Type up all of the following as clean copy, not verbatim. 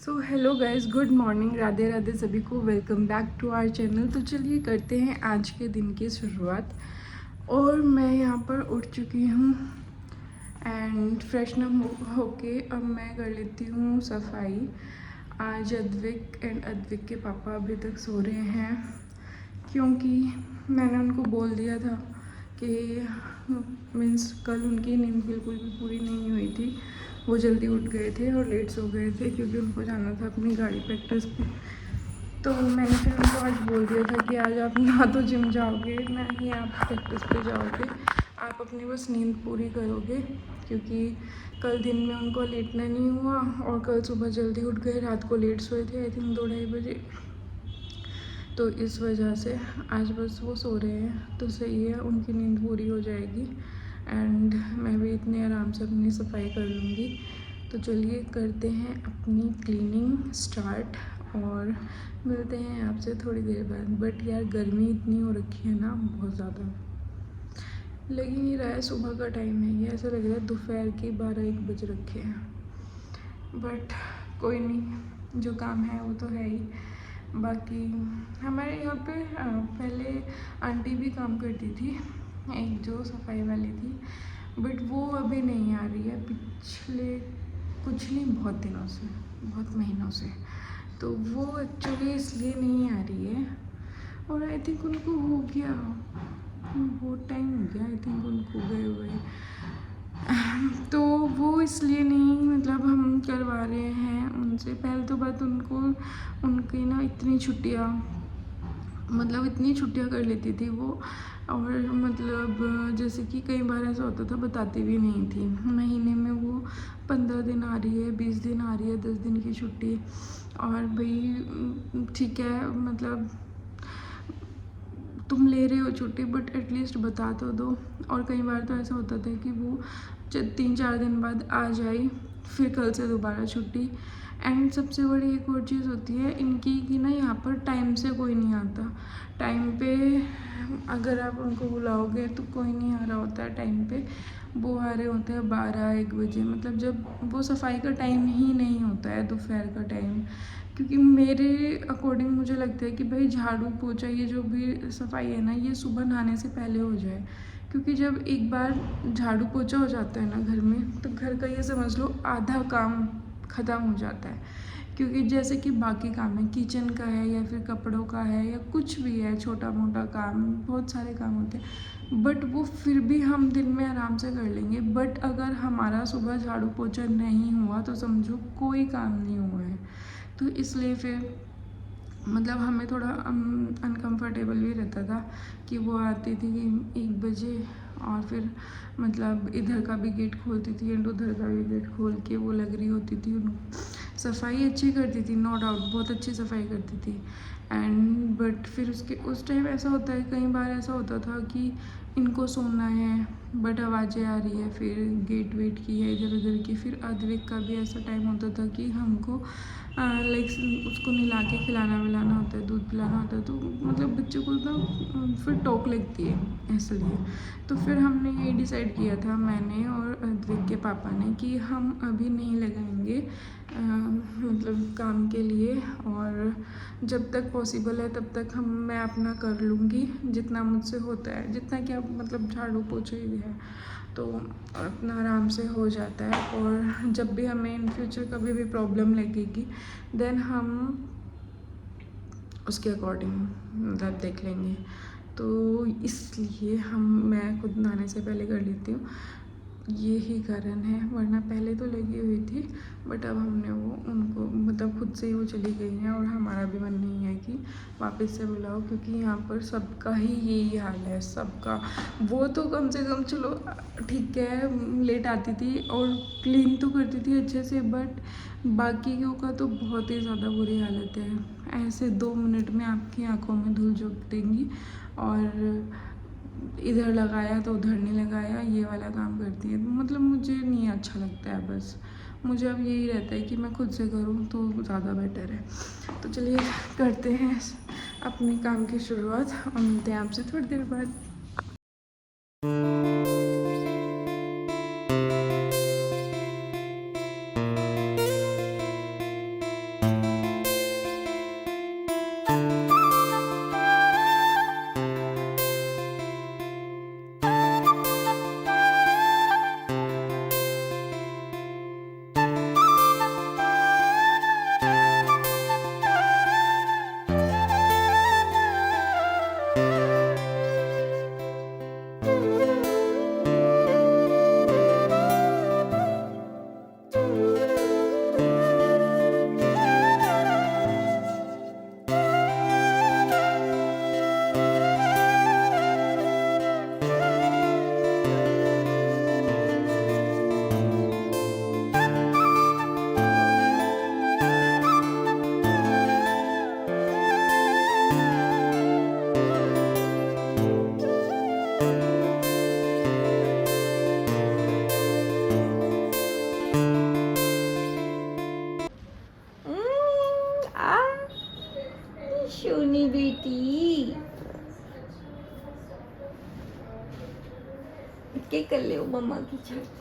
सो hello guys, good morning, Radhe Radhe सभी को। Welcome back to our channel. तो चलिए करते हैं आज के दिन की शुरुआत। और मैं यहाँ पर उठ चुकी हूँ एंड फ्रेशनअप होके अब मैं कर लेती हूँ सफाई। आज अद्विक के पापा अभी तक सो रहे हैं क्योंकि मैंने उनको बोल दिया था कि मीन्स कल उनकी नींद बिल्कुल भी पूरी नहीं हुई थी। वो जल्दी उठ गए थे और लेट सो गए थे क्योंकि उनको जाना था अपनी गाड़ी प्रैक्टिस पे। तो मैंने फिर उनको आज बोल दिया था कि आज आप ना तो जिम जाओगे ना ही आप प्रैक्टिस पे जाओगे, आप अपनी बस नींद पूरी करोगे क्योंकि कल दिन में उनको लेटना नहीं हुआ और कल सुबह जल्दी उठ गए। रात को लेट सोए थे, आई थिंक 2-2:30 बजे। तो इस वजह से आज बस वो सो रहे हैं तो सही है, उनकी नींद पूरी हो जाएगी एंड मैं भी इतने आराम से अपनी सफाई कर लूँगी। तो चलिए करते हैं अपनी क्लीनिंग स्टार्ट और मिलते हैं आपसे थोड़ी देर बाद। बट यार गर्मी इतनी हो रखी है ना, बहुत ज़्यादा लग ही नहीं रहा है। सुबह का टाइम है, ये ऐसा लग रहा है दोपहर के 12-1 बज रखे हैं। बट कोई नहीं, जो काम है वो तो है ही। बाकी हमारे यहाँ पे पहले आंटी भी काम करती थी, एक जो सफाई वाली थी, बट वो अभी नहीं आ रही है पिछले कुछ नहीं बहुत दिनों से, बहुत महीनों से। तो वो एक्चुअली इसलिए नहीं आ रही है और आई थिंक उनको हो गया, बहुत टाइम हो गया आई थिंक उनको गए हुए। तो वो इसलिए नहीं, मतलब हम करवा रहे हैं उनसे। पहले तो बात उनको उनकी ना इतनी छुट्टियाँ, मतलब इतनी छुट्टियाँ कर लेती थी वो। और मतलब जैसे कि कई बार ऐसा होता था बताती भी नहीं थी। महीने में वो 15 दिन आ रही है, 20 दिन आ रही है, 10 दिन की छुट्टी। और भाई ठीक है, मतलब तुम ले रहे हो छुट्टी बट एटलीस्ट बता तो दो। और कई बार तो ऐसा होता था कि वो 3-4 दिन बाद आ जाए, फिर कल से दोबारा छुट्टी। एंड सबसे बड़ी एक और चीज़ होती है इनकी कि ना यहाँ पर टाइम से कोई नहीं आता। टाइम पे अगर आप उनको बुलाओगे तो कोई नहीं आ रहा होता है टाइम पे। वो आ रहे होते हैं 12-1 बजे, मतलब जब वो सफाई का टाइम ही नहीं होता है दोपहर का टाइम। क्योंकि मेरे अकॉर्डिंग मुझे लगता है कि भाई झाड़ू पोछा ये जो भी सफाई है ना, ये सुबह नहाने से पहले हो जाए। क्योंकि जब एक बार झाड़ू पोछा हो जाता है ना घर में, तो घर का ये समझ लो आधा काम ख़त्म हो जाता है। क्योंकि जैसे कि बाकी काम है, किचन का है या फिर कपड़ों का है या कुछ भी है, छोटा मोटा काम, बहुत सारे काम होते हैं, बट वो फिर भी हम दिन में आराम से कर लेंगे। बट अगर हमारा सुबह झाड़ू पोछा नहीं हुआ तो समझो कोई काम नहीं हुआ है। तो इसलिए फिर मतलब हमें थोड़ा अनकंफर्टेबल भी रहता था कि वो आती थी 1 बजे और फिर मतलब इधर का भी गेट खोलती थी एंड उधर का भी गेट खोल के वो लग रही होती थी। सफाई अच्छी करती थी, नो डाउट, बहुत अच्छी सफाई करती थी। एंड बट फिर उसके उस टाइम ऐसा होता है, कई बार ऐसा होता था कि इनको सोना है बट आवाज़ें आ रही है, फिर गेट वेट की है इधर उधर की। फिर अद्विक का भी ऐसा टाइम होता था कि हमको लाइक उसको नहला के खिलाना विलाना होता है, दूध पिलाना होता है। तो मतलब बच्चों को ना फिर टोक लगती है इसलिए। तो फिर हमने ये डिसाइड किया था, मैंने और अद्विक के पापा ने, कि हम अभी नहीं लगाएंगे मतलब काम के लिए। और जब तक पॉसिबल है तब तक मैं अपना कर लूँगी जितना मुझसे होता है, जितना क्या मतलब झाड़ू पोछे ही है तो अपना आराम से हो जाता है। और जब भी हमें इन फ्यूचर कभी भी प्रॉब्लम लगेगी देन हम उसके अकॉर्डिंग मतलब देख लेंगे। तो इसलिए मैं खुद नहाने से पहले कर लेती हूँ, यही कारण है। वरना पहले तो लगी हुई थी बट अब हमने वो उनको मतलब खुद से ही वो चली गई हैं और हमारा भी मन नहीं है कि वापस से बुलाओ, क्योंकि यहाँ पर सबका ही यही हाल है, सबका। वो तो कम से कम चलो ठीक है, लेट आती थी और क्लीन तो करती थी अच्छे से, बट बाकियों का तो बहुत ही ज़्यादा बुरी हालत है। ऐसे 2 मिनट में आपकी आंखों में धूल झोंक देंगी और इधर लगाया तो उधर नहीं लगाया, ये वाला काम करती है। मतलब मुझे नहीं अच्छा लगता है। बस मुझे अब यही रहता है कि मैं खुद से करूँ तो ज़्यादा बेटर है। तो चलिए करते हैं अपने काम की शुरुआत और मिलते हैं आपसे थोड़ी देर बाद। सोनी बेटी क्या कर ले मम्मा की छत।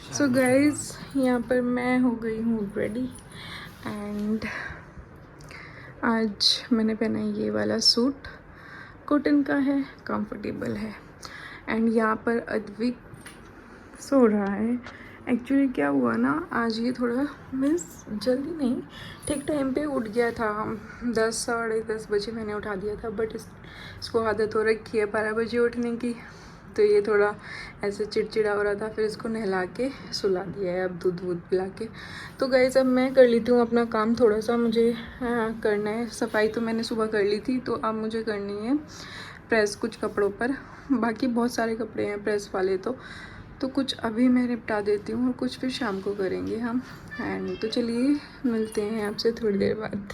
सो गाइज यहाँ पर मैं हो गई हूँ रेडी एंड आज मैंने पहना है ये वाला सूट, कॉटन का है, कंफर्टेबल है। एंड यहाँ पर अद्विक सो रहा है। एक्चुअली क्या हुआ ना, आज ये थोड़ा मीन्स जल्दी नहीं, ठीक टाइम पे उठ गया था। 10 साढ़े 10 बजे मैंने उठा दिया था, बट इसको आदत हो रखी है 12 बजे उठने की, तो ये थोड़ा ऐसे चिड़चिड़ा हो रहा था। फिर इसको नहला के सुला दिया है, अब दूध वूध पिला के। तो गाइस अब मैं कर लेती हूँ अपना काम, थोड़ा सा मुझे करना है। सफाई तो मैंने सुबह कर ली थी, तो अब मुझे करनी है प्रेस कुछ कपड़ों पर। बाकी बहुत सारे कपड़े हैं प्रेस वाले, तो कुछ अभी मैं निपटा देती हूँ और कुछ फिर शाम को करेंगे हम। एंड तो चलिए मिलते हैं आपसे थोड़ी देर बाद।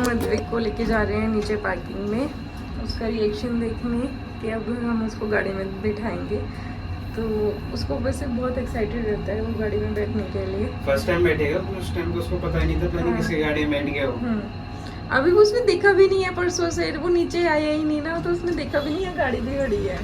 हम अद्विक को लेके जा रहे हैं नीचे पार्किंग में उसका रिएक्शन देखने कि अब हम उसको गाड़ी में बिठाएंगे। तो उसको वैसे बहुत एक्साइटेड रहता है वो गाड़ी में बैठने के लिए। फर्स्ट टाइम बैठेगा, उस टाइम को उसको पता ही नहीं था, पता नहीं किसकी गाड़ी में बैठ गया वो। अभी उसने देखा भी नहीं है, परसों से वो नीचे आया ही नहीं ना, तो उसने देखा भी नहीं है गाड़ी भी खड़ी है।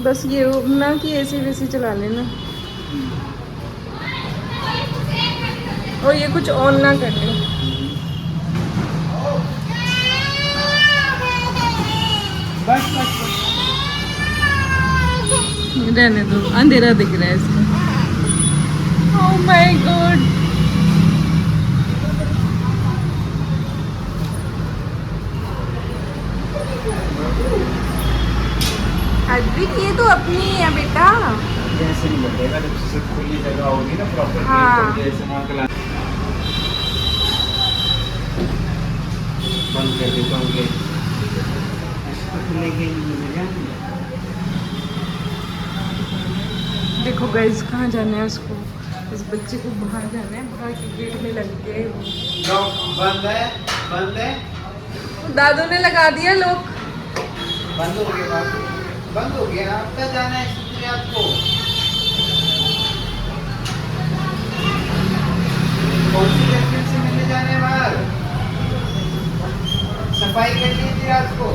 बस ये ना कि ऐसे वैसे चला लेना और ये कुछ ऑन ना कर ले। बस बस बस रहने दो, अंधेरा दिख रहा है इसको। ओह माय गॉड, अद्विक ये तो अपनी है बेटा। जैसे नहीं बैठेगा जब से खुली जगह होगी ना प्रॉपर। हाँ। जैसे वहाँ कला बंद कर देता हूँ गेट, ऐसे तो खुलेंगे ही नहीं मिलेगा। देखो गाइस कहाँ जाना है उसको, इस बच्चे को बाहर जाना है, बाहर के गेट में लग गए। लॉक बंद है, बंद है, दादू ने लगा दिया लॉक। बंद हो गया, बंद हो गया। आपका जाना है इसलिए आपको कौन सी से मिलने जाने बाहर सफाई करनी थी आपको।